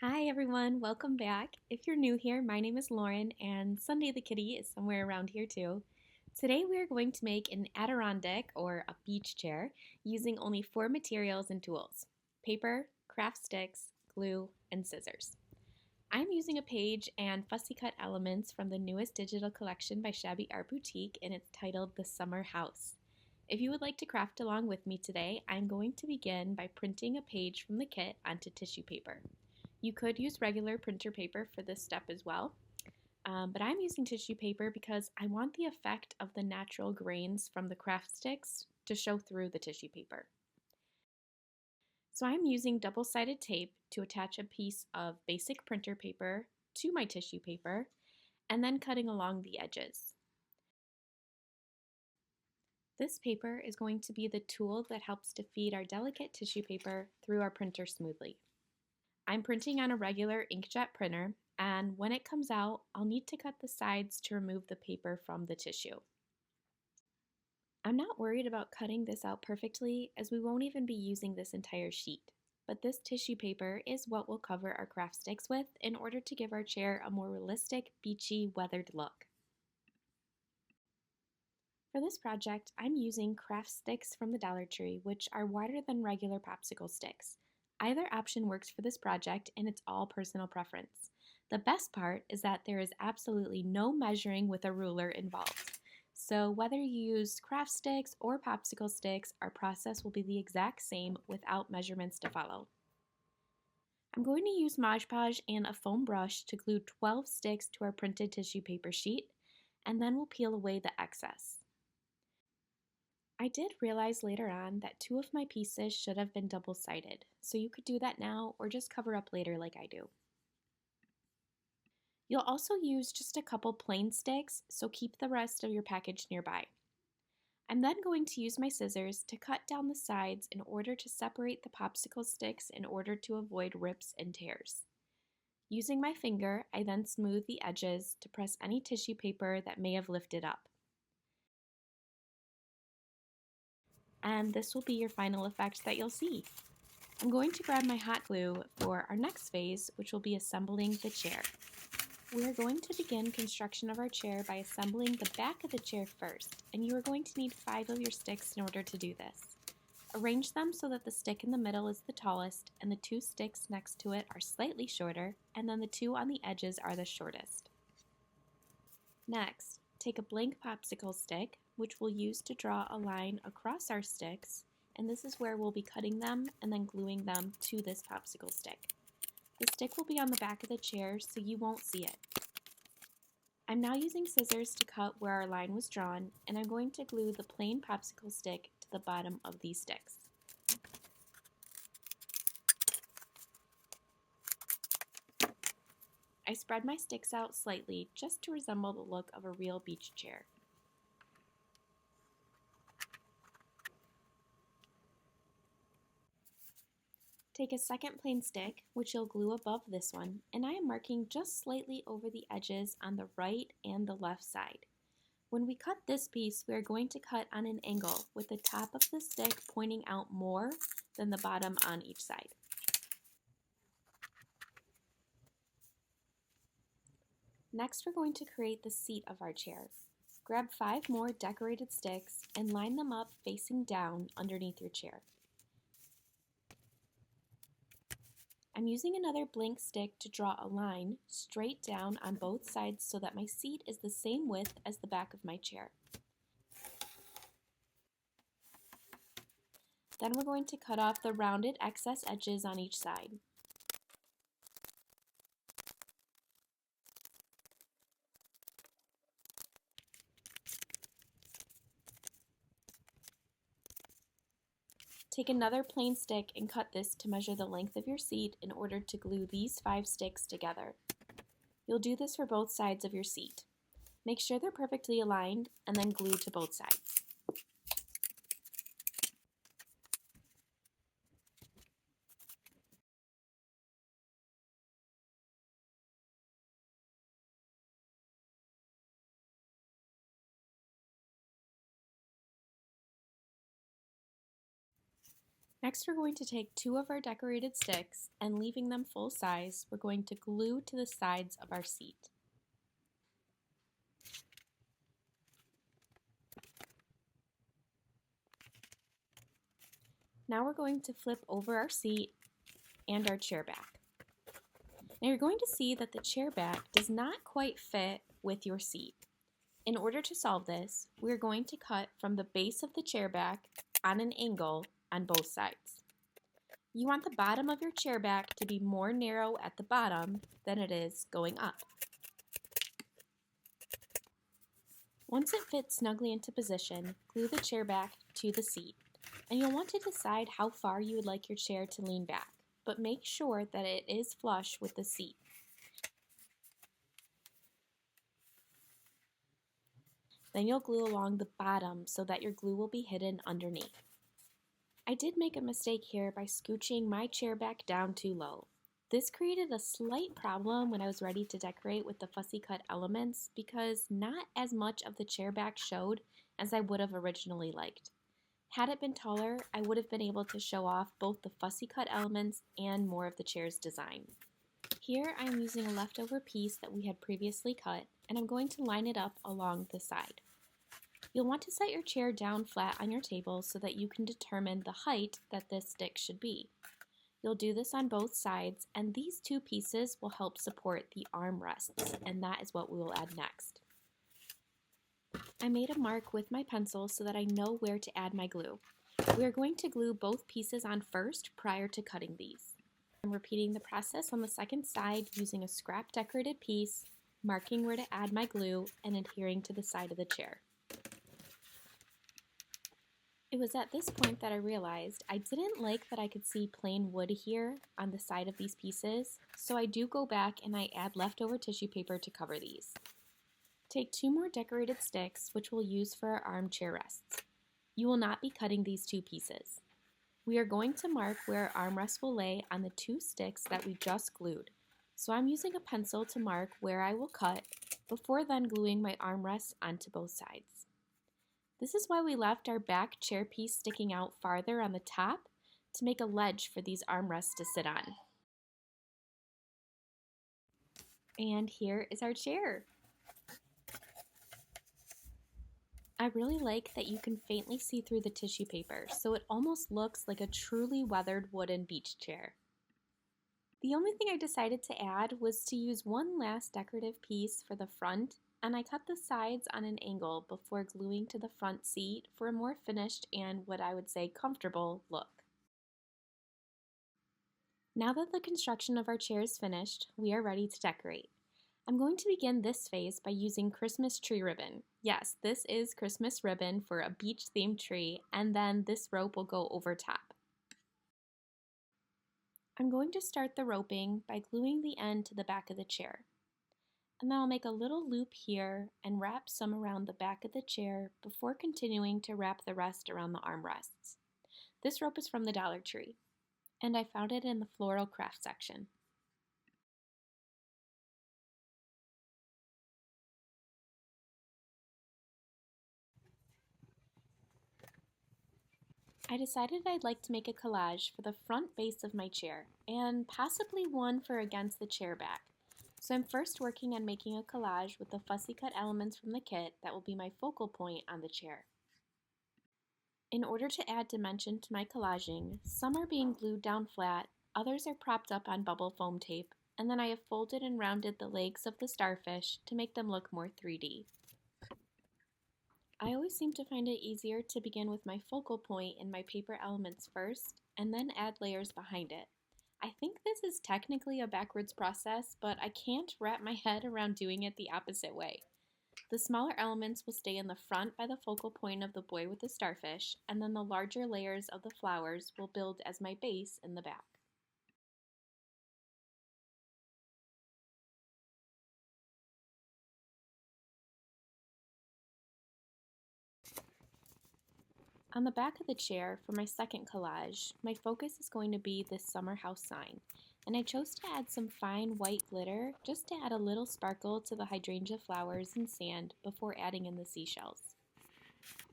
Hi everyone, welcome back. If you're new here, my name is Lauren and Sunday the kitty is somewhere around here too. Today we are going to make an Adirondack or a beach chair using only 4 materials and tools: paper, craft sticks, glue, and scissors. I'm using a page and fussy cut elements from the newest digital collection by Shabby Art Boutique, and it's titled The Summer House. If you would like to craft along with me today, I'm going to begin by printing a page from the kit onto tissue paper. You could use regular printer paper for this step as well, but I'm using tissue paper because I want the effect of the natural grains from the craft sticks to show through the tissue paper. So I'm using double-sided tape to attach a piece of basic printer paper to my tissue paper and then cutting along the edges. This paper is going to be the tool that helps to feed our delicate tissue paper through our printer smoothly. I'm printing on a regular inkjet printer, and when it comes out, I'll need to cut the sides to remove the paper from the tissue. I'm not worried about cutting this out perfectly, as we won't even be using this entire sheet, but this tissue paper is what we'll cover our craft sticks with in order to give our chair a more realistic, beachy, weathered look. For this project, I'm using craft sticks from the Dollar Tree, which are wider than regular popsicle sticks. Either option works for this project, and it's all personal preference. The best part is that there is absolutely no measuring with a ruler involved. So whether you use craft sticks or popsicle sticks, our process will be the exact same without measurements to follow. I'm going to use Mod Podge and a foam brush to glue 12 sticks to our printed tissue paper sheet, and then we'll peel away the excess. I did realize later on that 2 of my pieces should have been double-sided, so you could do that now or just cover up later like I do. You'll also use just a couple plain sticks, so keep the rest of your package nearby. I'm then going to use my scissors to cut down the sides in order to separate the popsicle sticks in order to avoid rips and tears. Using my finger, I then smooth the edges to press any tissue paper that may have lifted up. And this will be your final effect that you'll see. I'm going to grab my hot glue for our next phase, which will be assembling the chair. We are going to begin construction of our chair by assembling the back of the chair first, and you are going to need 5 of your sticks in order to do this. Arrange them so that the stick in the middle is the tallest, and the 2 sticks next to it are slightly shorter, and then the 2 on the edges are the shortest. Next, take a blank popsicle stick, which we'll use to draw a line across our sticks, and this is where we'll be cutting them and then gluing them to this popsicle stick. The stick will be on the back of the chair, so you won't see it. I'm now using scissors to cut where our line was drawn, and I'm going to glue the plain popsicle stick to the bottom of these sticks. I spread my sticks out slightly just to resemble the look of a real beach chair. Take a second plain stick, which you'll glue above this one, and I am marking just slightly over the edges on the right and the left side. When we cut this piece, we are going to cut on an angle with the top of the stick pointing out more than the bottom on each side. Next, we're going to create the seat of our chair. Grab 5 more decorated sticks and line them up facing down underneath your chair. I'm using another blank stick to draw a line straight down on both sides so that my seat is the same width as the back of my chair. Then we're going to cut off the rounded excess edges on each side. Take another plain stick and cut this to measure the length of your seat in order to glue these 5 sticks together. You'll do this for both sides of your seat. Make sure they're perfectly aligned and then glue to both sides. Next, we're going to take 2 of our decorated sticks and leaving them full size, we're going to glue to the sides of our seat. Now we're going to flip over our seat and our chair back. Now you're going to see that the chair back does not quite fit with your seat. In order to solve this, we're going to cut from the base of the chair back on an angle on both sides. You want the bottom of your chair back to be more narrow at the bottom than it is going up. Once it fits snugly into position, glue the chair back to the seat. And you'll want to decide how far you would like your chair to lean back, but make sure that it is flush with the seat. Then you'll glue along the bottom so that your glue will be hidden underneath. I did make a mistake here by scooching my chair back down too low. This created a slight problem when I was ready to decorate with the fussy cut elements because not as much of the chair back showed as I would have originally liked. Had it been taller, I would have been able to show off both the fussy cut elements and more of the chair's design. Here I am using a leftover piece that we had previously cut, and I'm going to line it up along the side. You'll want to set your chair down flat on your table so that you can determine the height that this stick should be. You'll do this on both sides, and these 2 pieces will help support the armrests, and that is what we will add next. I made a mark with my pencil so that I know where to add my glue. We are going to glue both pieces on first prior to cutting these. I'm repeating the process on the second side using a scrap decorated piece, marking where to add my glue, and adhering to the side of the chair. It was at this point that I realized I didn't like that I could see plain wood here on the side of these pieces, so I do go back and I add leftover tissue paper to cover these. Take 2 more decorated sticks, which we'll use for our armchair rests. You will not be cutting these 2 pieces. We are going to mark where our armrest will lay on the 2 sticks that we just glued. So I'm using a pencil to mark where I will cut before then gluing my armrests onto both sides. This is why we left our back chair piece sticking out farther on the top to make a ledge for these armrests to sit on. And here is our chair. I really like that you can faintly see through the tissue paper, so it almost looks like a truly weathered wooden beach chair. The only thing I decided to add was to use one last decorative piece for the front, and I cut the sides on an angle before gluing to the front seat for a more finished and what I would say comfortable look. Now that the construction of our chair is finished, we are ready to decorate. I'm going to begin this phase by using Christmas tree ribbon. Yes, this is Christmas ribbon for a beach-themed tree, and then this rope will go over top. I'm going to start the roping by gluing the end to the back of the chair. And then I'll make a little loop here and wrap some around the back of the chair before continuing to wrap the rest around the armrests. This rope is from the Dollar Tree, and I found it in the floral craft section. I decided I'd like to make a collage for the front base of my chair, and possibly one for against the chair back. So I'm first working on making a collage with the fussy cut elements from the kit that will be my focal point on the chair. In order to add dimension to my collaging, some are being glued down flat, others are propped up on bubble foam tape, and then I have folded and rounded the legs of the starfish to make them look more 3D. I always seem to find it easier to begin with my focal point in my paper elements first, and then add layers behind it. I think this is technically a backwards process, but I can't wrap my head around doing it the opposite way. The smaller elements will stay in the front by the focal point of the boy with the starfish, and then the larger layers of the flowers will build as my base in the back. On the back of the chair, for my second collage, my focus is going to be this summer house sign, and I chose to add some fine white glitter just to add a little sparkle to the hydrangea flowers and sand before adding in the seashells.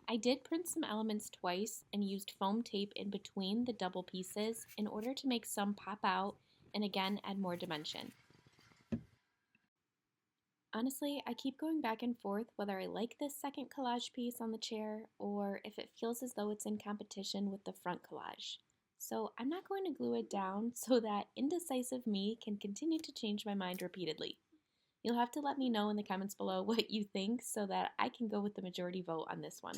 I did print some elements twice and used foam tape in between the double pieces in order to make some pop out and again add more dimension. Honestly, I keep going back and forth whether I like this second collage piece on the chair or if it feels as though it's in competition with the front collage. So I'm not going to glue it down so that indecisive me can continue to change my mind repeatedly. You'll have to let me know in the comments below what you think so that I can go with the majority vote on this one.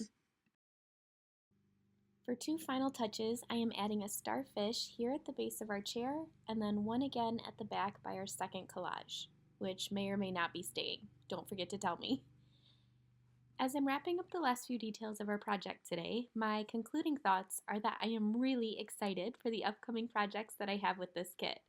For two final touches, I am adding a starfish here at the base of our chair and then one again at the back by our second collage, which may or may not be staying. Don't forget to tell me. As I'm wrapping up the last few details of our project today, my concluding thoughts are that I am really excited for the upcoming projects that I have with this kit.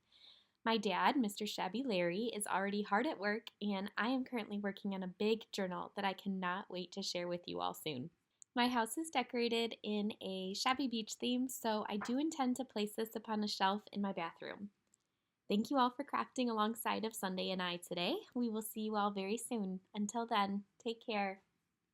My dad, Mr. Shabby Larry, is already hard at work, and I am currently working on a big journal that I cannot wait to share with you all soon. My house is decorated in a shabby beach theme, so I do intend to place this upon a shelf in my bathroom. Thank you all for crafting alongside of Sunday and I today. We will see you all very soon. Until then, take care.